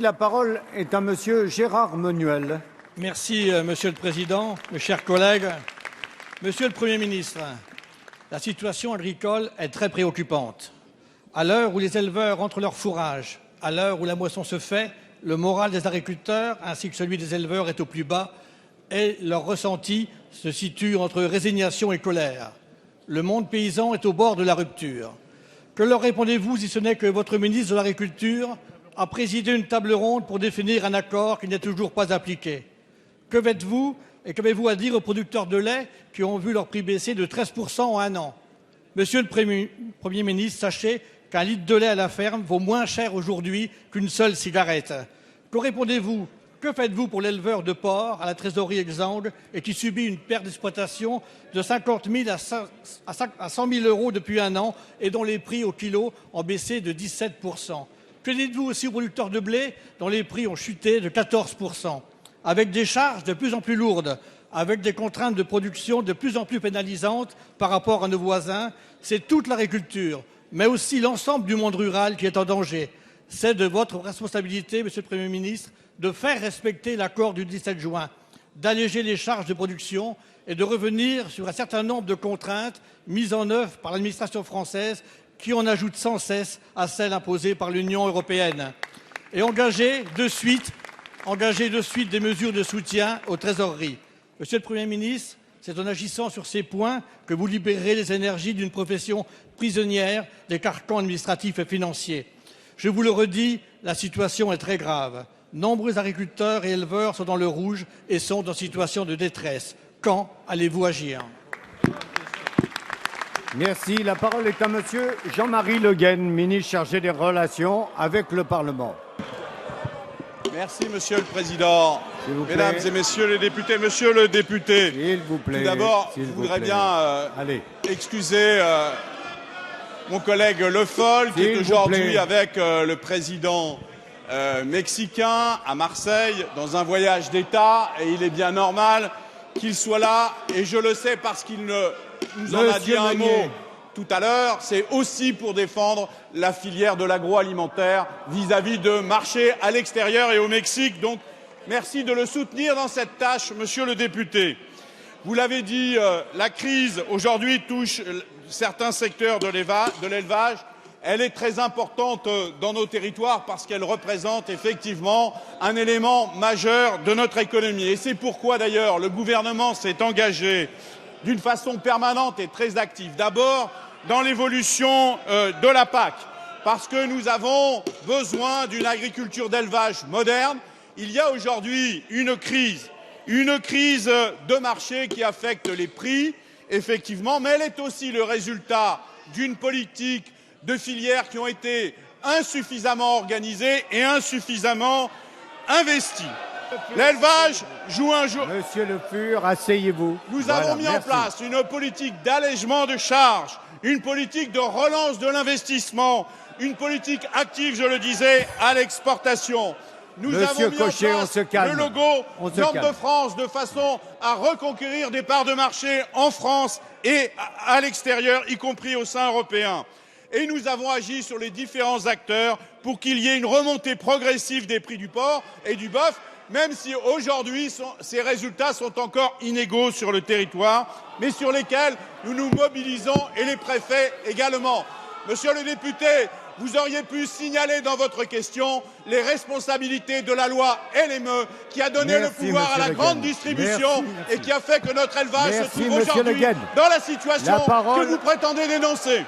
La parole est à Monsieur Gérard Menuel. Merci, Monsieur le Président, mes chers collègues. Monsieur le Premier ministre, la situation agricole est très préoccupante. À l'heure où les éleveurs rentrent leur fourrage, à l'heure où la moisson se fait, le moral des agriculteurs ainsi que celui des éleveurs est au plus bas et leur ressenti se situe entre résignation et colère. Le monde paysan est au bord de la rupture. Que leur répondez-vous si ce n'est que votre ministre de l'Agriculture a présidé une table ronde pour définir un accord qui n'est toujours pas appliqué? Que faites-vous et qu'avez-vous à dire aux producteurs de lait qui ont vu leur prix baisser de 13% en un an? Monsieur le Premier ministre, sachez qu'un litre de lait à la ferme vaut moins cher aujourd'hui qu'une seule cigarette. Que répondez-vous? Que faites-vous pour l'éleveur de porc à la trésorerie exsangue et qui subit une perte d'exploitation de 50 000 à 100 000 euros depuis un an et dont les prix au kilo ont baissé de 17%? Que dites-vous aussi aux producteurs de blé dont les prix ont chuté de 14%? Avec des charges de plus en plus lourdes, avec des contraintes de production de plus en plus pénalisantes par rapport à nos voisins, c'est toute l'agriculture, mais aussi l'ensemble du monde rural qui est en danger. C'est de votre responsabilité, Monsieur le Premier ministre, de faire respecter l'accord du 17 juin, d'alléger les charges de production et de revenir sur un certain nombre de contraintes mises en œuvre par l'administration française qui en ajoute sans cesse à celles imposées par l'Union européenne. Et engager de suite des mesures de soutien aux trésoreries. Monsieur le Premier ministre, c'est en agissant sur ces points que vous libérerez les énergies d'une profession prisonnière des carcans administratifs et financiers. Je vous le redis, la situation est très grave. Nombreux agriculteurs et éleveurs sont dans le rouge et sont en situation de détresse. Quand allez-vous agir? Merci. La parole est à Monsieur Jean-Marie Le Guen, ministre chargé des Relations avec le Parlement. Merci, Monsieur le Président. Mesdames et Messieurs les députés, Monsieur le député, s'il vous plaît, tout d'abord, je voudrais bien excuser mon collègue Le Foll, qui est aujourd'hui avec le président mexicain à Marseille, dans un voyage d'État, et il est bien normal qu'il soit là, et je le sais parce qu'il nous en a dit un mot tout à l'heure, c'est aussi pour défendre la filière de l'agroalimentaire vis-à-vis de marchés à l'extérieur et au Mexique. Donc, merci de le soutenir dans cette tâche, Monsieur le député. Vous l'avez dit, la crise aujourd'hui touche certains secteurs de l'élevage. Elle est très importante dans nos territoires parce qu'elle représente effectivement un élément majeur de notre économie. Et c'est pourquoi d'ailleurs le gouvernement s'est engagé d'une façon permanente et très active. D'abord, dans l'évolution de la PAC, parce que nous avons besoin d'une agriculture d'élevage moderne. Il y a aujourd'hui une crise de marché qui affecte les prix, effectivement, mais elle est aussi le résultat d'une politique de filières qui ont été insuffisamment organisées et insuffisamment investies. L'élevage joue un jeu. Monsieur Le Fur, asseyez-vous. Nous avons mis en place une politique d'allègement de charges, une politique de relance de l'investissement, une politique active, je le disais, à l'exportation. Nous avons mis en place le logo Norme de France de façon à reconquérir des parts de marché en France et à l'extérieur, y compris au sein européen. Et nous avons agi sur les différents acteurs pour qu'il y ait une remontée progressive des prix du porc et du bœuf, même si aujourd'hui ces résultats sont encore inégaux sur le territoire, mais sur lesquels nous nous mobilisons et les préfets également. Monsieur le député, vous auriez pu signaler dans votre question les responsabilités de la loi LME qui a donné le pouvoir à la grande distribution et qui a fait que notre élevage se trouve aujourd'hui dans la situation que vous prétendez dénoncer.